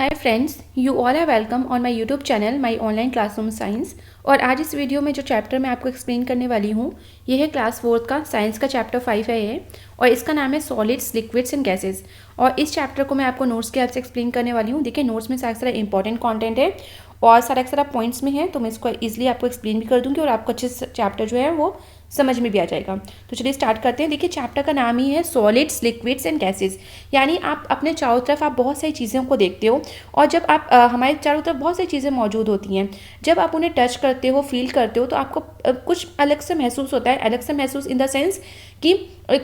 Hi friends, you all are welcome on my YouTube channel my online classroom science. और आज इस video में जो चैप्टर मैं आपको एक्सप्लेन करने वाली हूँ ये है क्लास 4 का साइंस का चैप्टर 5 है ये, और इसका नाम है सॉलिड्स लिक्विड्स एंड गैसेस। और इस चैप्टर को मैं आपको नोट्स के हेल्प से एक्सप्लेन करने वाली हूँ। देखिए, नोट्स में सारा इंपॉर्टेंट कंटेंट है और सारा पॉइंट्स में है, तो मैं इसको ईजिली आपको एक्सप्लेन भी कर दूँगी और आपको अच्छे से चैप्टर जो है वो समझ में भी आ जाएगा। तो चलिए स्टार्ट करते हैं। देखिए, चैप्टर का नाम ही है सॉलिड्स लिक्विड्स एंड गैसेस। यानी आप अपने चारों तरफ आप बहुत सारी चीज़ों को देखते हो, और जब आप हमारे चारों तरफ बहुत सारी चीज़ें मौजूद होती हैं। जब आप उन्हें टच करते हो, फील करते हो, तो आपको कुछ अलग से महसूस होता है। अलग से महसूस इन द सेंस कि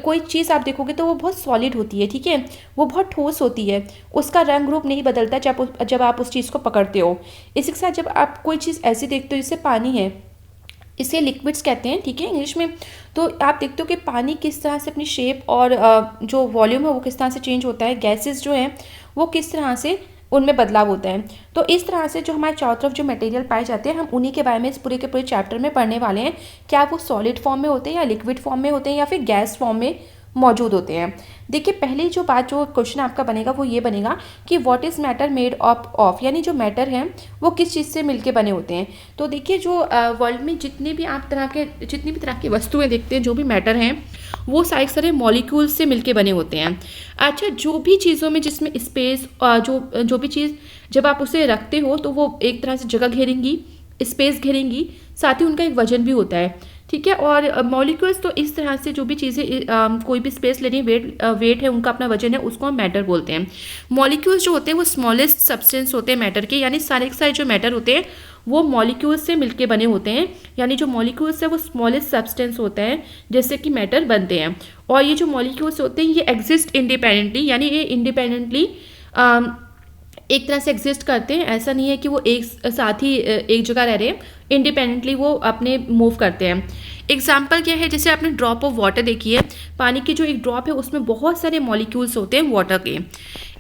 कोई चीज़ आप देखोगे तो वो बहुत सॉलिड होती है, ठीक है, वो बहुत ठोस होती है, उसका रंग रूप नहीं बदलता जब आप उस चीज़ को पकड़ते हो। इसी के साथ जब आप कोई चीज़ ऐसी देखते हो जैसे पानी है, इसे लिक्विड्स कहते हैं, ठीक है, इंग्लिश में। तो आप देखते हो कि पानी किस तरह से अपनी शेप और जो वॉल्यूम है वो किस तरह से चेंज होता है, गैसेस जो हैं वो किस तरह से उनमें बदलाव होता है। तो इस तरह से जो हमारे चारों तरफ जो मटेरियल पाए जाते हैं, हम उन्हीं के बारे में इस पूरे के पूरे चैप्टर में पढ़ने वाले हैं। क्या वो सॉलिड फॉर्म में होते हैं या लिक्विड फॉर्म में होते हैं या फिर गैस फॉर्म में मौजूद होते हैं। देखिए, पहली जो बात, जो क्वेश्चन आपका बनेगा वो ये बनेगा कि what is matter made of, यानी जो मैटर है वो किस चीज़ से मिलके बने होते हैं। तो देखिए, जो वर्ल्ड में जितनी भी तरह की वस्तुएं देखते हैं, जो भी मैटर हैं वो सारे मॉलिक्यूल्स से मिलके बने होते हैं। अच्छा, जो भी चीज़ों में जिसमें स्पेस, जो भी चीज़ जब आप उसे रखते हो तो वो एक तरह से जगह घेरेंगी, स्पेस घेरेंगी, साथ ही उनका एक वजन भी होता है, ठीक है। और मॉलिक्यूल्स तो इस तरह से जो भी चीज़ें कोई भी स्पेस ले रही है, वेट है, उनका अपना वजन है, उसको हम मैटर बोलते हैं। मॉलिक्यूल्स जो होते हैं वो स्मॉलेस्ट सब्सटेंस होते हैं मैटर के, यानी सारे जो मैटर होते हैं वो मॉलिक्यूल्स से मिलके बने होते हैं। यानी जो मॉलिक्यूल्स है वो स्मॉलेस्ट सब्सटेंस होता है जैसे कि मैटर बनते हैं। और ये जो मॉलिक्यूल्स होते हैं ये एग्जिस्ट इंडिपेंडेंटली, यानी ये इंडिपेंडेंटली एक तरह से एग्जिस्ट करते हैं। ऐसा नहीं है कि वो एक साथ ही एक जगह रह रहे हैं, इंडिपेंडेंटली वो अपने मूव करते हैं। एग्जाम्पल क्या है, जैसे आपने ड्रॉप ऑफ वाटर देखी है, पानी की जो एक ड्रॉप है उसमें बहुत सारे मॉलिक्यूल्स होते हैं वाटर के।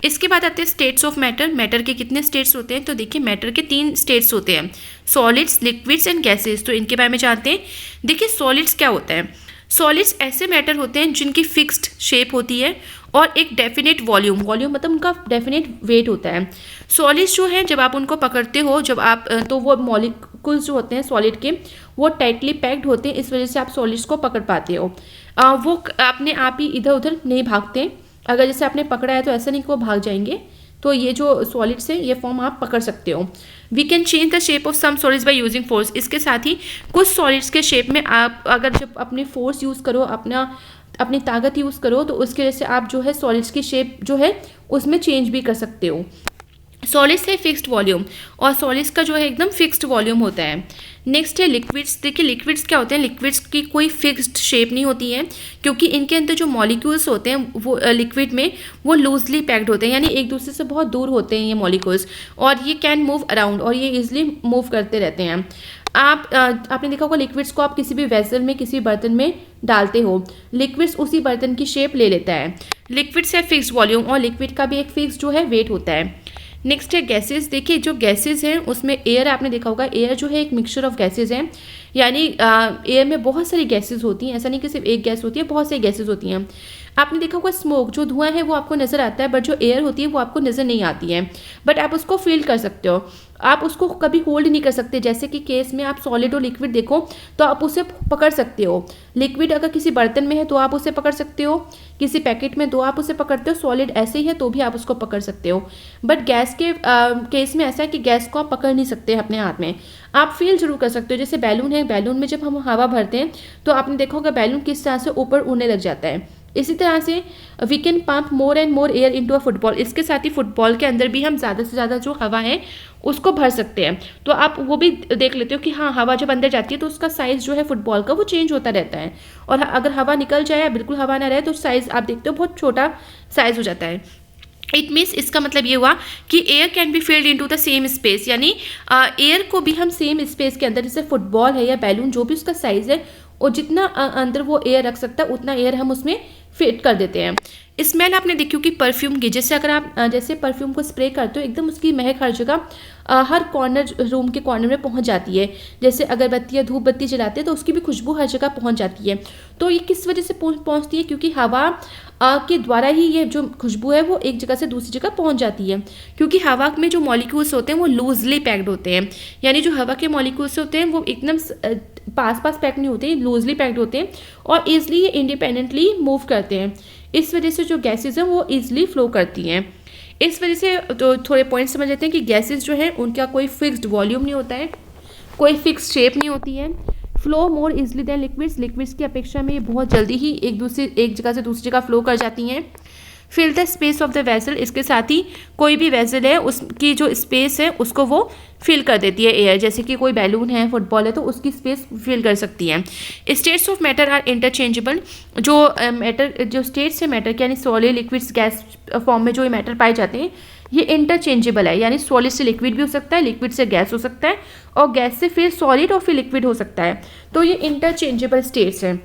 इसके बाद आते हैं स्टेट्स ऑफ मैटर। मैटर के कितने स्टेट्स होते हैं, तो देखिए मैटर के 3 स्टेट्स होते हैं, सॉलिड्स लिक्विड्स एंड गैसेस। तो इनके बारे में जानते हैं। देखिए, सॉलिड्स क्या होता है। सॉलिड्स ऐसे मैटर होते हैं जिनकी फिक्स्ड शेप होती है और एक डेफिनेट वॉल्यूम मतलब उनका डेफिनेट वेट होता है। सॉलिड्स जो है जब आप उनको पकड़ते हो, जब आप तो वो मॉलिक्यूल्स जो होते हैं सॉलिड के वो टाइटली पैक्ड होते हैं, इस वजह से आप सॉलिड्स को पकड़ पाते हो। वो अपने आप ही इधर उधर नहीं भागते। अगर जैसे आपने पकड़ा है तो ऐसा नहीं कि वो भाग जाएंगे। तो ये जो सॉलिड्स है ये फॉर्म आप पकड़ सकते हो। We can change the shape of some solids by using force. इसके साथ ही कुछ सॉलिड्स के शेप में आप अगर जब अपने फोर्स यूज़ करो, अपनी ताकत यूज़ करो, तो उसकी वजह से आप जो है सॉलिड्स की शेप जो है उसमें चेंज भी कर सकते हो। सॉलिड्स है फिक्स्ड वॉल्यूम, और सॉलिड्स का जो है एकदम फिक्स्ड वॉल्यूम होता है। नेक्स्ट है लिक्विड्स। देखिए, लिक्विड्स क्या होते हैं। लिक्विड्स की कोई फिक्स्ड शेप नहीं होती है, क्योंकि इनके अंदर जो मॉलिक्यूल्स होते हैं वो लिक्विड में वो लूजली पैक्ड होते हैं, यानी एक दूसरे से बहुत दूर होते हैं ये मॉलिक्यूल्स, और ये कैन मूव अराउंड, और ये इजिली मूव करते रहते हैं। आपने देखा होगा लिक्विड्स को आप किसी भी वेसल में, किसी बर्तन में डालते हो, लिक्विड्स उसी बर्तन की शेप ले लेता है। लिक्विड्स है फिक्स्ड वॉल्यूम, और लिक्विड का भी एक फिक्स जो है वेट होता है। नेक्स्ट है गैसेस। देखिए, जो गैसेस हैं उसमें एयर, आपने देखा होगा एयर जो है एक मिक्सचर ऑफ गैसेस है, यानी एयर में बहुत सारी गैसेस होती हैं। ऐसा नहीं कि सिर्फ एक गैस होती है, बहुत सारी गैसेस होती हैं। आपने देखा होगा स्मोक, जो धुआं है वो आपको नज़र आता है, बट जो एयर होती है वो आपको नज़र नहीं आती है, बट आप उसको फील कर सकते हो। आप उसको कभी होल्ड नहीं कर सकते। जैसे कि केस में आप सॉलिड और लिक्विड देखो तो आप उसे पकड़ सकते हो। लिक्विड अगर किसी बर्तन में है तो आप उसे पकड़ सकते हो, किसी पैकेट में तो आप उसे पकड़ते हो, सॉलिड ऐसे ही है तो भी आप उसको पकड़ सकते हो। बट गैस के केस में ऐसा है कि गैस को आप पकड़ नहीं सकते अपने हाथ में, आप फील जरूर कर सकते हो। जैसे बैलून है, बैलून में जब हम हवा भरते हैं तो आपने देखा होगा बैलून किस तरह से ऊपर उड़ने लग जाता है। इसी तरह से we can pump more and more air into a football. इसके साथ ही फुटबॉल के अंदर भी हम ज़्यादा से ज़्यादा जो हवा है उसको भर सकते हैं। तो आप वो भी देख लेते हो कि हाँ, हवा जब अंदर जाती है तो उसका साइज़ जो है फुटबॉल का वो चेंज होता रहता है, और अगर हवा निकल जाए या बिल्कुल हवा ना रहे तो साइज़ आप देखते हो बहुत छोटा साइज़ हो जाता है। इट मीन्स, इसका मतलब ये हुआ कि air can be filled into the same space, यानी एयर को भी हम सेम स्पेस के अंदर, जैसे फुटबॉल है या बैलून, जो भी उसका साइज़ है और जितना अंदर वो एयर रख सकता है उतना एयर हम उसमें फिट कर देते हैं। स्मेल आपने देखी होगी परफ्यूम की। जैसे अगर आप जैसे परफ्यूम को स्प्रे करते हो, एकदम उसकी महक हर जगह, हर कॉर्नर, रूम के कॉर्नर में पहुंच जाती है। जैसे अगरबत्ती या धूप बत्ती जलाते हैं तो उसकी भी खुशबू हर जगह पहुंच जाती है। तो ये किस वजह से पहुंचती है, क्योंकि हवा के द्वारा ही ये जो खुशबू है वो एक जगह से दूसरी जगह पहुंच जाती है, क्योंकि हवा में जो मॉलिक्यूल्स होते हैं वो लूजली पैक्ड होते हैं, यानी जो हवा के मॉलिक्यूल्स होते हैं वो एकदम पास पास पैक नहीं होते, लूजली पैक्ड होते हैं और ईजिली ये इंडिपेंडेंटली मूव करते हैं। इस वजह से जो गैसेज हैं वो ईजिली फ्लो करती हैं। इस वजह से तो थोड़े पॉइंट समझ लेते हैं कि गैसेज जो है उनका कोई फिक्स्ड वॉल्यूम नहीं होता है, कोई फिक्स शेप नहीं होती है, flow more easily than liquids की अपेक्षा में ये बहुत जल्दी ही एक जगह से दूसरी जगह फ्लो कर जाती हैं। Fill the space of the vessel, इसके साथ ही कोई भी वेसल है उसकी जो स्पेस है उसको वो फिल कर देती है एयर, जैसे कि कोई बैलून है, फुटबॉल है, तो उसकी स्पेस फिल कर सकती है। States of matter are interchangeable, जो स्टेट्स है मैटर के यानी सॉलिड लिक्विड्स गैस फॉर्म में जो ये मैटर पाए जाते हैं ये इंटरचेंजेबल है, यानी सॉलिड से लिक्विड भी हो सकता है, लिक्विड से गैस हो सकता है और गैस से फिर सॉलिड और फिर लिक्विड हो सकता है। तो ये इंटरचेंजेबल स्टेट्स हैं।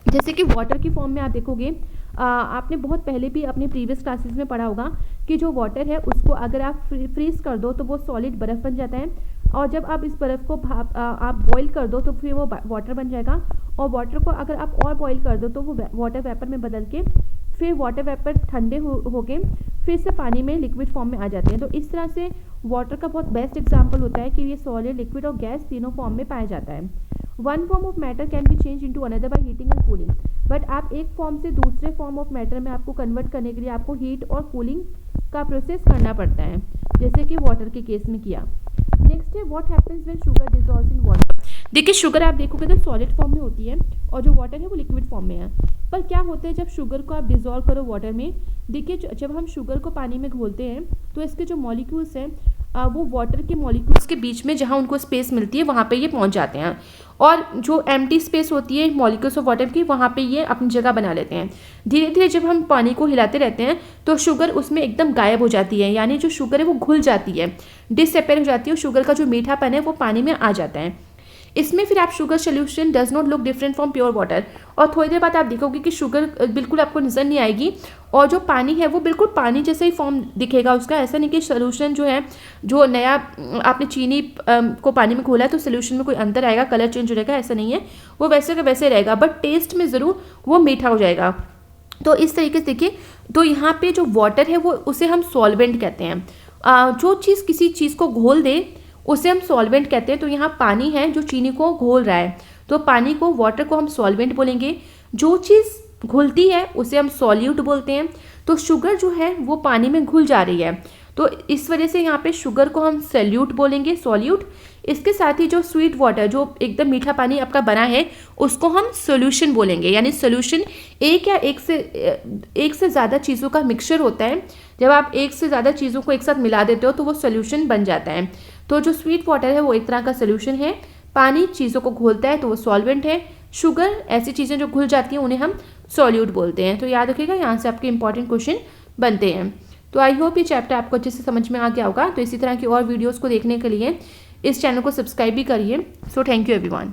जैसे कि वाटर की फॉर्म में आप देखोगे, आपने बहुत पहले भी अपने प्रीवियस क्लासेस में पढ़ा होगा कि जो वाटर है उसको अगर आप फ्रीज कर दो तो वो सॉलिड बर्फ़ बन जाता है, और जब आप इस बर्फ़ को आप बॉईल कर दो तो फिर वो वाटर बन जाएगा, और वाटर को अगर आप और बॉईल कर दो तो वो वाटर वेपर में बदल के फिर वाटर वेपर ठंडे हो गए फिर से पानी में लिक्विड फॉर्म में आ जाते हैं। तो इस तरह से वाटर का बहुत बेस्ट एग्जाम्पल होता है कि ये सॉलिड, लिक्विड और गैस तीनों फॉर्म में पाया जाता है। One form of matter can be change into another by heating and cooling, but आप एक फॉर्म से दूसरे फॉर्म ऑफ मैटर में आपको कन्वर्ट करने के लिए आपको हीट और कूलिंग का प्रोसेस करना पड़ता है, जैसे कि वाटर के केस में किया। नेक्स्ट है what happens when sugar dissolves in water. देखिए शुगर आप देखोगे तो सॉलिड फॉर्म में होती है और जो वाटर है वो लिक्विड फॉर्म में है, पर क्या होता है जब शुगर को आप डिसॉल्व करो वाटर में, देखिए जब हम शुगर को पानी में घोलते हैं तो इसके जो मॉलिक्यूल्स हैं वो वाटर के मॉलिक्यूल्स के बीच में जहाँ उनको स्पेस मिलती है वहाँ पे ये पहुँच जाते हैं, और जो एम्प्टी स्पेस होती है मॉलिक्यूल्स ऑफ वाटर की वहाँ पे ये अपनी जगह बना लेते हैं। धीरे धीरे जब हम पानी को हिलाते रहते हैं तो शुगर उसमें एकदम गायब हो जाती है, यानी जो शुगर है वो घुल जाती है, डिसअपेयर हो जाती है, शुगर का जो मीठापन है वो पानी में आ जाता है। इसमें फिर आप sugar solution does not look different from pure water, और थोड़ी देर बाद आप देखोगे कि शुगर बिल्कुल आपको नज़र नहीं आएगी और जो पानी है वो बिल्कुल पानी जैसा ही फॉर्म दिखेगा उसका। ऐसा नहीं कि सोल्यूशन जो है, जो नया आपने चीनी को पानी में घोला तो सोल्यूशन में कोई अंतर आएगा, कलर चेंज हो जाएगा, ऐसा नहीं है, वो वैसे का वैसे रहेगा, बट टेस्ट में ज़रूर वो मीठा हो जाएगा। तो इस तरीके से देखिए, तो यहाँ पे जो वाटर है वो उसे हम सॉल्वेंट कहते हैं। जो चीज़ किसी चीज़ को घोल दे उसे हम सॉल्वेंट कहते हैं। तो यहाँ पानी है जो चीनी को घोल रहा है, तो पानी को, वाटर को हम सॉल्वेंट बोलेंगे। जो चीज़ घुलती है उसे हम सॉल्यूट बोलते हैं। तो शुगर जो है वो पानी में घुल जा रही है, तो इस वजह से यहाँ पे शुगर को हम सॉल्यूट बोलेंगे, सॉल्यूट। इसके साथ ही जो स्वीट वाटर, जो एकदम मीठा पानी आपका बना है, उसको हम सोल्यूशन बोलेंगे, यानी सोल्यूशन एक या एक से ज़्यादा चीज़ों का मिक्सचर होता है। जब आप एक से ज़्यादा चीज़ों को एक साथ मिला देते हो तो वो सोल्यूशन बन जाता है। तो जो स्वीट वाटर है वो एक तरह का सोल्यूशन है, पानी चीज़ों को घोलता है तो वो सॉल्वेंट है, शुगर ऐसी चीज़ें जो घुल जाती हैं उन्हें हम सॉल्यूट बोलते हैं। तो याद रखिएगा, यहाँ से आपके इंपॉर्टेंट क्वेश्चन बनते हैं। तो आई होप ये चैप्टर आपको अच्छे से समझ में आ गया होगा। तो इसी तरह की और वीडियोज़ को देखने के लिए इस चैनल को सब्सक्राइब भी करिए। So thank you everyone.